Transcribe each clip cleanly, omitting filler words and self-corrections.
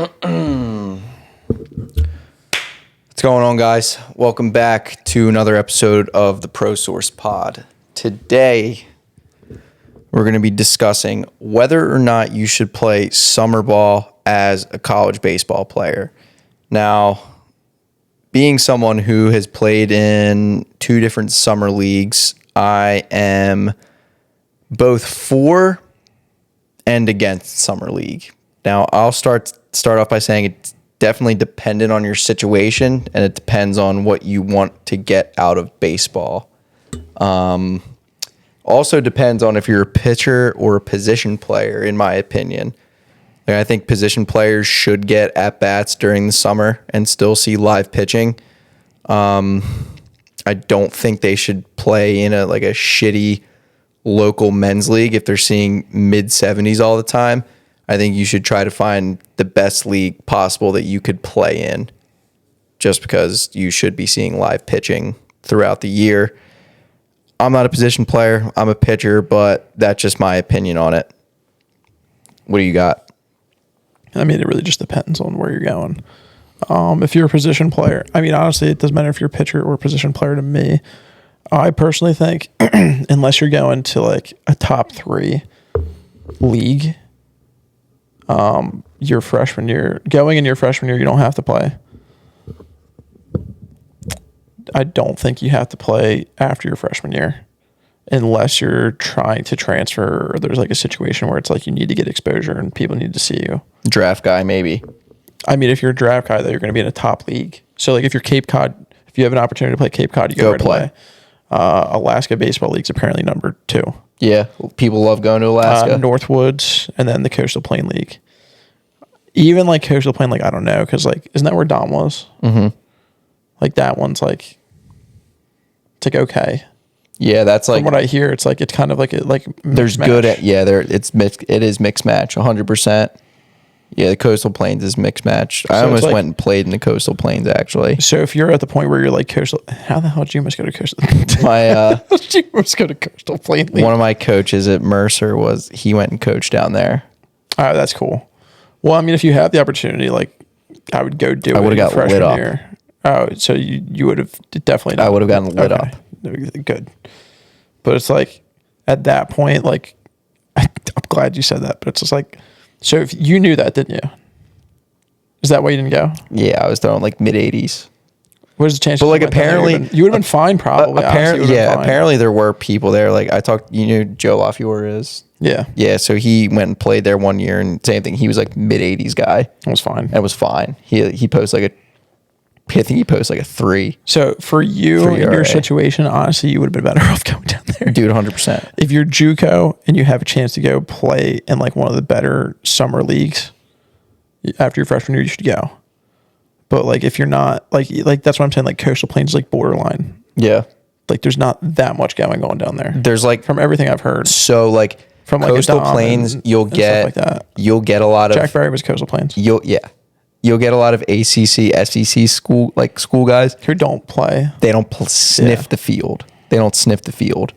What's going on, guys? Welcome back to another episode of the Pro Source Pod. Today, we're going to be discussing whether or not you should play Summerball as a college baseball player. Now, being someone who has played in two different summer leagues, I am both for and against summer league. Now, I'll start off by saying it's definitely dependent on your situation, and it depends on what you want to get out of baseball. Also depends on if you're a pitcher or a position player, in my opinion. And I think position players should get at-bats during the summer and still see live pitching. I don't think they should play in a shitty local men's league if they're seeing mid-70s all the time. I think you should try to find the best league possible that you could play in, just because you should be seeing live pitching throughout the year. I'm not a position player. I'm a pitcher, but that's just my opinion on it. What do you got? I mean, it really just depends on where you're going. If you're a position player, I mean, honestly, it doesn't matter if you're a pitcher or a position player to me. I personally think unless you're going to like a top 3 league, your freshman year, you don't have to play. I don't think you have to play after your freshman year unless you're trying to transfer or there's like a situation where it's like you need to get exposure and people need to see you. Draft guy, maybe. I mean, if you're a draft guy, though, you're going to be in a top league. So, like, if you're Cape Cod, if you have an opportunity to play Cape Cod, you go right play. away. Alaska Baseball League's apparently number 2. Yeah, people love going to Alaska. Northwoods, and then the Coastal Plain League. Even, like, Coastal Plain, like, I don't know, because, like, isn't that where Dom was? Mm-hmm. Like, that one's, like, it's, like, okay. Yeah, that's, like... From what I hear, it's, like, it's kind of, like, there's match. good at... Yeah, it is mixed match, 100%. Yeah, the Coastal Plains is mixed match. I almost went and played in the Coastal Plains, actually. So if you're at the point where you're like Coastal, how the hell did you almost go to Coastal? You almost go to Coastal Plain League? One of my coaches at Mercer he went and coached down there. All right, that's cool. Well, I mean, if you have the opportunity, like, I would go do it. I would have got lit up. Year. Oh, so you would have definitely. I would have gotten lit up. Good, but it's like at that point, like, I'm glad you said that, but it's just like. So if you knew that, didn't you? Is that why you didn't go? Yeah, I was throwing like mid-80s. What is the chance? But like apparently, you would have been fine probably. Apparently there were people there. Like I talked, Joe LaFiore is. Yeah. Yeah, so he went and played there one year, and same thing. He was like mid-80s guy. It was fine. It was fine. He posted I think he posted like a 3. So for you in your situation, honestly, you would have been better off going down there. Dude, 100%. If you're JUCO and you have a chance to go play in like one of the better summer leagues after your freshman year, you should go. But like if you're not, like that's what I'm saying, like Coastal Plains is like borderline. Yeah. Like there's not that much going on down there. There's like from everything I've heard. So like from Coastal Plains, you'll get a lot of Jack Barry was Coastal Plains. You'll get a lot of ACC, SEC school guys who don't play. They don't sniff the field. They don't sniff the field.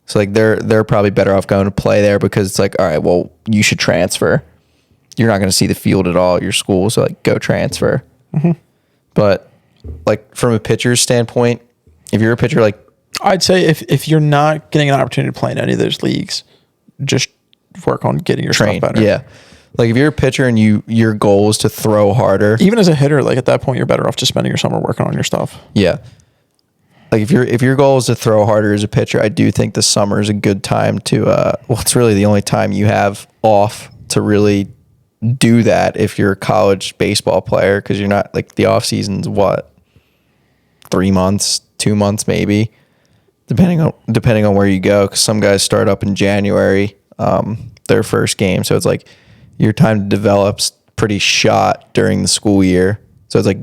So like they're probably better off going to play there because it's like, all right, well, you should transfer. You're not going to see the field at all at your school, so like go transfer. Mm-hmm. But like from a pitcher's standpoint, if you're a pitcher, like I'd say if you're not getting an opportunity to play in any of those leagues, just work on getting yourself better. Yeah. Like if you're a pitcher and your goal is to throw harder, even as a hitter, like at that point, you're better off just spending your summer working on your stuff. Yeah. Like if your goal is to throw harder as a pitcher, I do think the summer is a good time to, it's really the only time you have off to really do that if you're a college baseball player, because you're not like the off season's 3 months, 2 months, maybe, depending on where you go. Cause some guys start up in January, their first game. So it's like, your time to develop's pretty shot during the school year. So it's like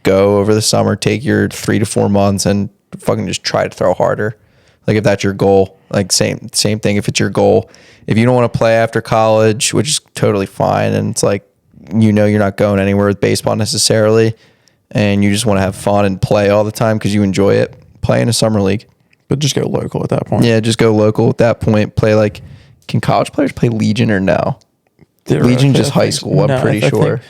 go over the summer, take your 3 to 4 months and fucking just try to throw harder. Like if that's your goal, like same thing. If it's your goal, if you don't want to play after college, which is totally fine. And it's like, you're not going anywhere with baseball necessarily. And you just want to have fun and play all the time because you enjoy it. Play in a summer league. But just go local at that point. Yeah, just go local at that point. Play like, can college players play Legion or no? Legion just high school. I'm pretty sure.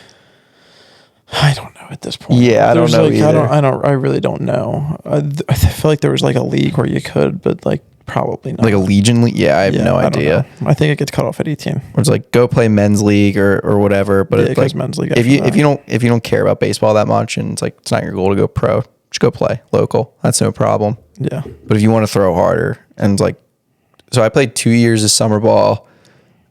I don't know at this point. Yeah, I don't know either. I really don't know. I feel like there was like a league where you could, but like probably not. Like a Legion league? Yeah, I have no idea. I think it gets cut off at 18. Or it's like go play men's league or whatever. But it's like men's league. If you don't care about baseball that much and it's like it's not your goal to go pro, just go play local. That's no problem. Yeah. But if you want to throw harder and it's like, so I played 2 years of summer ball,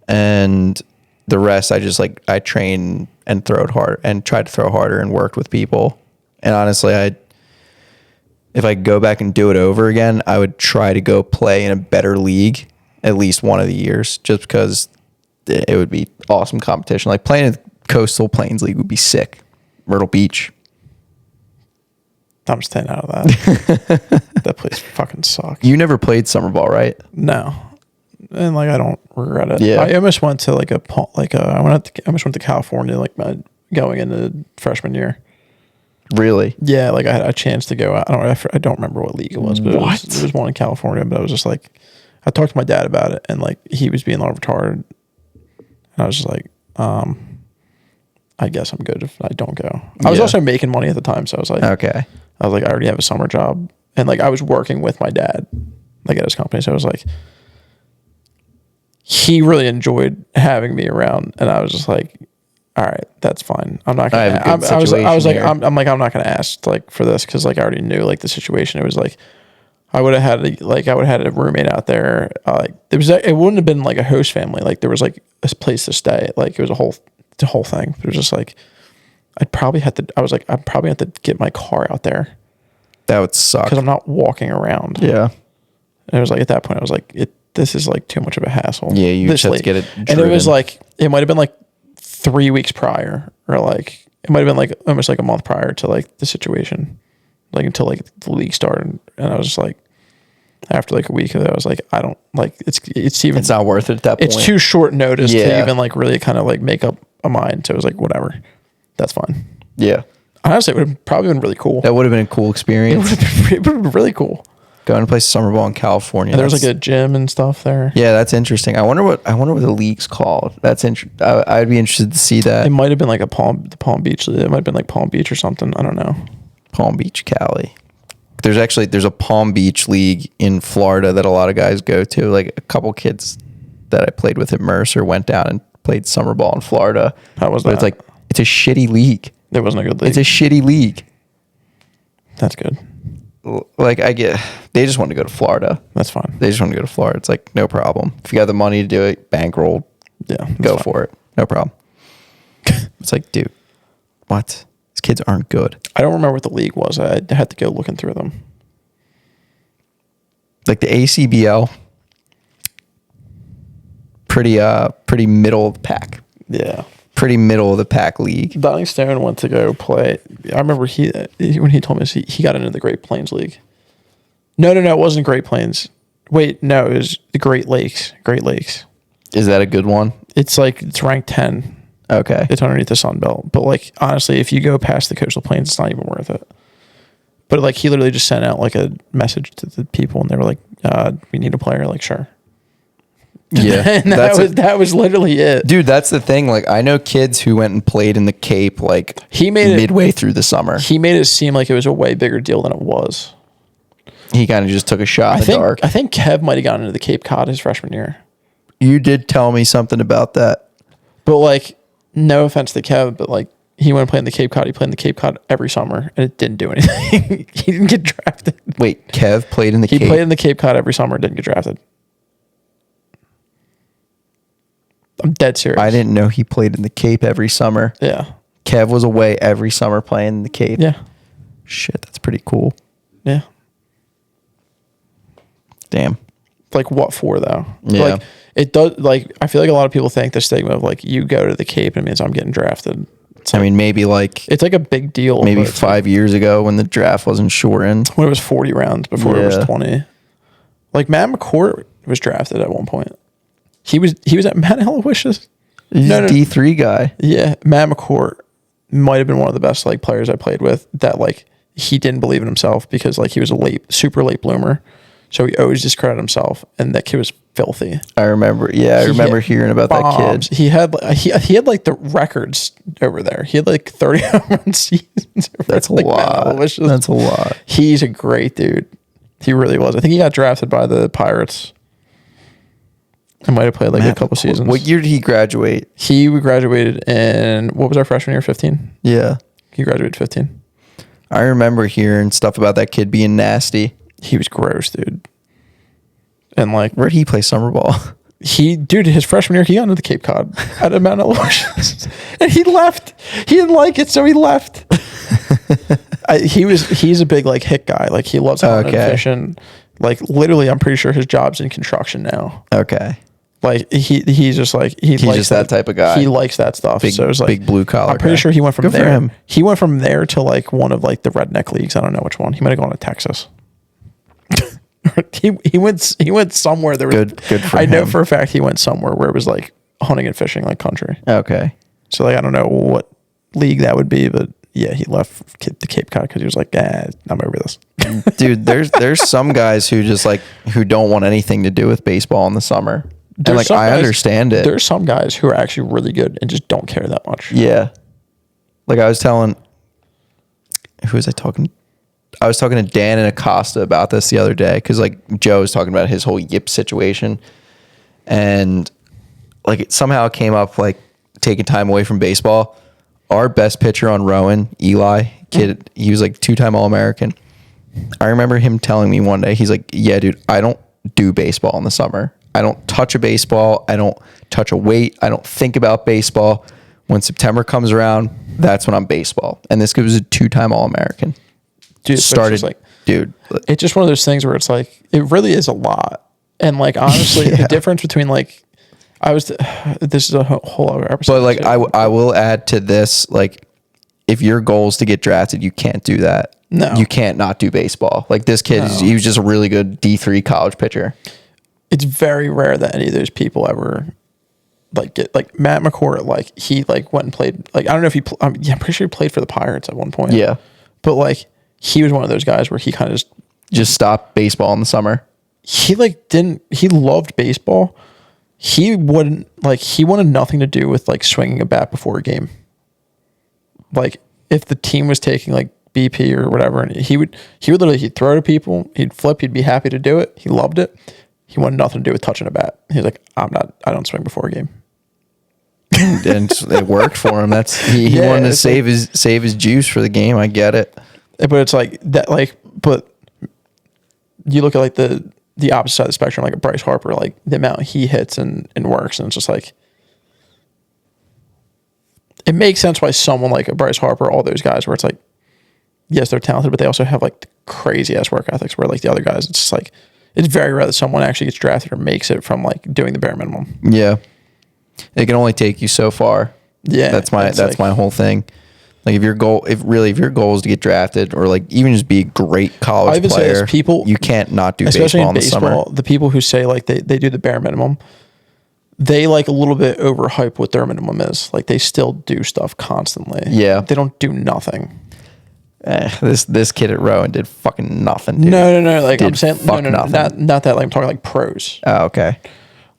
and the rest I trained and throwed hard and tried to throw harder and worked with people. And honestly, if I could go back and do it over again, I would try to go play in a better league at least one of the years, just because it would be awesome competition. Like playing in the Coastal Plains League would be sick. Myrtle Beach. I'm staying out of that. That place fucking sucks. You never played summer ball, right? No. And like I don't regret it. Yeah. I almost went to I almost went to California like going into freshman year. Really? Yeah, like I had a chance to go out. I don't remember what league it was, but it was one in California. But I was just like, I talked to my dad about it, and like he was being a little retarded, and I was just like, I guess I'm good if I don't go. I was also making money at the time, so I was like, okay. I was like, I already have a summer job, and like I was working with my dad, like at his company, so I was like, he really enjoyed having me around, and I was just like, all right, that's fine. I'm not gonna. I was like, I'm not gonna ask like for this because like I already knew like the situation. It was like I would have had a roommate out there. It wouldn't have been like a host family. Like there was like a place to stay. Like it was the whole thing. It was just like I'd probably have to get my car out there. That would suck because I'm not walking around. Yeah, and it was like at that point I was like this is like too much of a hassle. Yeah, you just have to get it driven. And it was like, it might have been like 3 weeks prior, or like, it might have been like almost like a month prior to like the situation, like until like the league started. And I was just like, after like a week of it, I was like, I don't like, it's not worth it at that point. It's too short notice to even like really kind of like make up a mind. So it was like, whatever, that's fine. Yeah. Honestly, it would have probably been really cool. That would have been a cool experience. It would have been really cool. Going to play summer ball in California. And there was like a gym and stuff there. Yeah, that's interesting. I wonder what the league's called. That's I'd be interested to see that. It might have been like the Palm Beach. It might have been like Palm Beach or something. I don't know. Palm Beach, Cali. There's a Palm Beach league in Florida that a lot of guys go to. Like a couple kids that I played with at Mercer went down and played summer ball in Florida. How was that? But it's a shitty league. It wasn't a good league. It's a shitty league. That's good. Like they just want to go to Florida. That's fine. They just want to go to Florida. It's like no problem. If you got the money to do it, bankroll. Yeah, go for it. No problem. It's like, dude, what? These kids aren't good. I don't remember what the league was. I had to go looking through them. Like the ACBL, pretty middle of the pack. Yeah. Pretty middle of the pack league. Donnie Stone went to go play. I remember when he told me he got into the Great Plains League. No, it wasn't Great Plains. Wait, no, it was the Great Lakes. Great Lakes. Is that a good one? It's ranked 10. Okay. It's underneath the Sun Belt. But like honestly, if you go past the Coastal Plains, it's not even worth it. But like he literally just sent out like a message to the people, and they were like, "We need a player." Like, sure. Yeah, and that was literally it, dude. That's the thing. Like, I know kids who went and played in the Cape. Like, he made it midway through the summer. He made it seem like it was a way bigger deal than it was. He kind of just took a shot in the dark. I think Kev might have gotten into the Cape Cod his freshman year. You did tell me something about that. But like, no offense to Kev, but like, he went and played in the Cape Cod. He played in the Cape Cod every summer, and it didn't do anything. He didn't get drafted. Wait, Kev played in the Cape? He played in the Cape Cod every summer, didn't get drafted. I'm dead serious. I didn't know he played in the Cape every summer. Yeah. Kev was away every summer playing in the Cape. Yeah. Shit, that's pretty cool. Yeah. Damn. Like, what for, though? Yeah. Like, it does, like, I feel like a lot of people think the stigma of, like, you go to the Cape and it means I'm getting drafted. I mean, maybe like... It's like a big deal. Maybe 5 years ago when the draft wasn't shortened. When it was 40 rounds before it was 20. Like, Matt McCourt was drafted at one point. He was at Matt Aloysius. He's a D3 guy. Yeah. Matt McCourt might have been one of the best, like, players I played with that, like, he didn't believe in himself because, like, he was a super late bloomer. So he always discredited himself. And that kid was filthy. I remember. Yeah, I remember hearing about Bombs. that kid. He had like the records over there. He had like 30 home run seasons. That's a lot. That's a lot. He's a great dude. He really was. I think he got drafted by the Pirates. I might have played like a couple seasons. What year did he graduate? He graduated in, what was our freshman year? 15? Yeah. He graduated 15. I remember hearing stuff about that kid being nasty. He was gross, dude. And like, where'd he play Summerball? Dude, his freshman year, he got into the Cape Cod at Mount Aloysius. And he left. He didn't like it, so he left. He's a big like hit guy. Like he loves hunting and fishing. Like literally, I'm pretty sure his job's in construction now. Okay. Like he's just like he's likes just that type of guy. He likes that stuff. Big, so it's like big blue collar. I'm pretty sure he went from Good there. For him. He went from there to like one of like the redneck leagues. I don't know which one. He might have gone to Texas. he went somewhere. There was good for him. I know for a fact he went somewhere where it was like hunting and fishing like country. Okay. So like I don't know what league that would be, but yeah, he left the Cape Cod because he was like, I'm over this. Dude, there's some guys who just like who don't want anything to do with baseball in the summer. And like I understand it. There's some guys who are actually really good and just don't care that much. Yeah. Like I was telling, who was I talking? I was talking to Dan and Acosta about this the other day because like Joe was talking about his whole yip situation, and like it somehow came up like taking time away from baseball. Our best pitcher on Rowan, Eli, kid, he was like 2-time All-American. I remember him telling me one day, he's like, yeah, dude, I don't do baseball in the summer. I don't touch a baseball. I don't touch a weight. I don't think about baseball. When September comes around, that's when I'm baseball. And this kid was a 2-time All-American. Dude, started like, dude. It's just one of those things where it's like, it really is a lot. And like, honestly, the difference between like, this is a whole other episode. But like, I will add to this, like, if your goal is to get drafted, you can't do that. No. You can't not do baseball. Like this kid, he was just a really good D3 college pitcher. It's very rare that any of those people ever like get like Matt McCourt. Like he like went and played. Like I don't know if he. I'm pretty sure he played for the Pirates at one point. Yeah, but like he was one of those guys where he kind of just stopped baseball in the summer. He like didn't. He loved baseball. He wouldn't like. He wanted nothing to do with like swinging a bat before a game. Like if the team was taking like BP or whatever, and he would literally he'd throw to people. He'd flip. He'd be happy to do it. He loved it. He wanted nothing to do with touching a bat. He's like, I don't swing before a game. And it worked for him. He wanted to save his juice for the game. I get it. But it's like that, like, but you look at like the opposite side of the spectrum, like a Bryce Harper, like the amount he hits and works, and it's just like, it makes sense why someone like a Bryce Harper, all those guys where it's like, yes, they're talented, but they also have like crazy ass work ethics where like the other guys, it's just like, it's very rare that someone actually gets drafted or makes it from like doing the bare minimum. Yeah. It can only take you so far. Yeah. That's my whole thing. Like if your goal is to get drafted or like even just be a great college player, you can't not do baseball in the summer. The people who say like they do the bare minimum, they like a little bit overhype what their minimum is. Like they still do stuff constantly. Yeah. They don't do nothing. This kid at Rowan did fucking nothing. Dude. No. Like I'm saying, no, nothing. not that. Like I'm talking like pros. Oh, okay.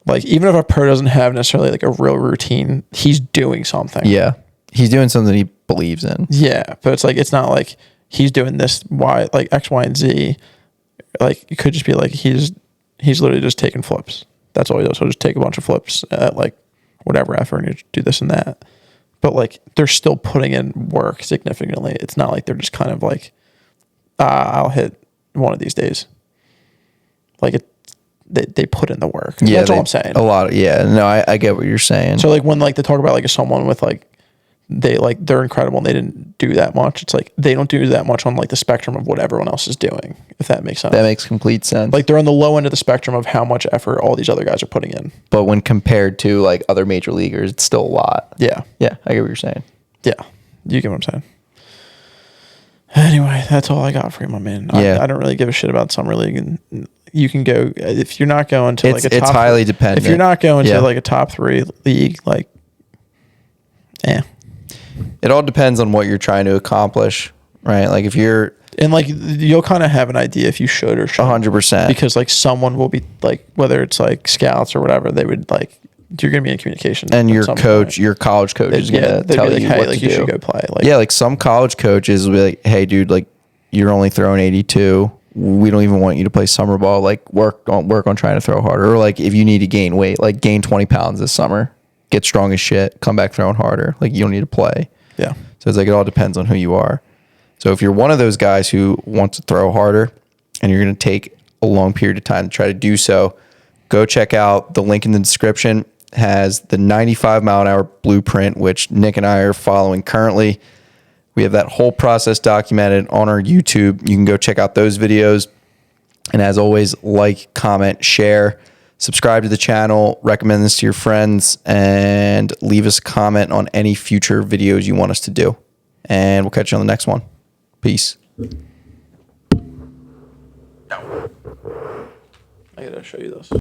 Like even if a pro doesn't have necessarily like a real routine, he's doing something. Yeah, he's doing something he believes in. Yeah, but it's like it's not like he's doing this like X, Y, and Z. Like it could just be like he's literally just taking flips. That's all he does. He'll just take a bunch of flips at like whatever effort and do this and that. But like they're still putting in work significantly. It's not like they're just kind of like, I'll hit one of these days. Like they put in the work. Yeah, that's all I'm saying. A lot. No, I get what you're saying. So like when like they talk about like someone with like they're incredible and they didn't do that much. It's like they don't do that much on like the spectrum of what everyone else is doing. If that makes sense. That makes complete sense. Like they're on the low end of the spectrum of how much effort all these other guys are putting in. But when compared to like other major leaguers, it's still a lot. Yeah. Yeah, I get what you're saying. Yeah, you get what I'm saying. Anyway, that's all I got for you, my man. Yeah. I don't really give a shit about summer league, and you can go if you're not going to like a top. It's highly dependent. If you're not going to like a top 3 league, like, It all depends on what you're trying to accomplish, right? Like if you're And like you'll kind of have an idea if you should or shouldn't. 100%. Because like someone will be like, whether it's like scouts or whatever, they would like, you're gonna be in communication. And at your some coach, point. your college coach is gonna they'd tell be like, you hey, what like to you do. should go play. Like, Yeah, like some college coaches will be like, hey, dude, like you're only throwing 82. We don't even want you to play summer ball. Like work on trying to throw harder. Or like if you need to gain weight, like gain 20 pounds this summer, get strong as shit, come back throwing harder. Like you don't need to play. yeah. So it's like it all depends on who you are. So if you're one of those guys who wants to throw harder and you're going to take a long period of time to try to do so, go check out the link in the description. Has the 95 mile an hour blueprint, which Nick and I are following currently. We have that whole process documented on our YouTube. You can go check out those videos. And as always, like, comment, share, subscribe to the channel, recommend this to your friends, and leave us a comment on any future videos you want us to do. And we'll catch you on the next one. Peace. I gotta show you this.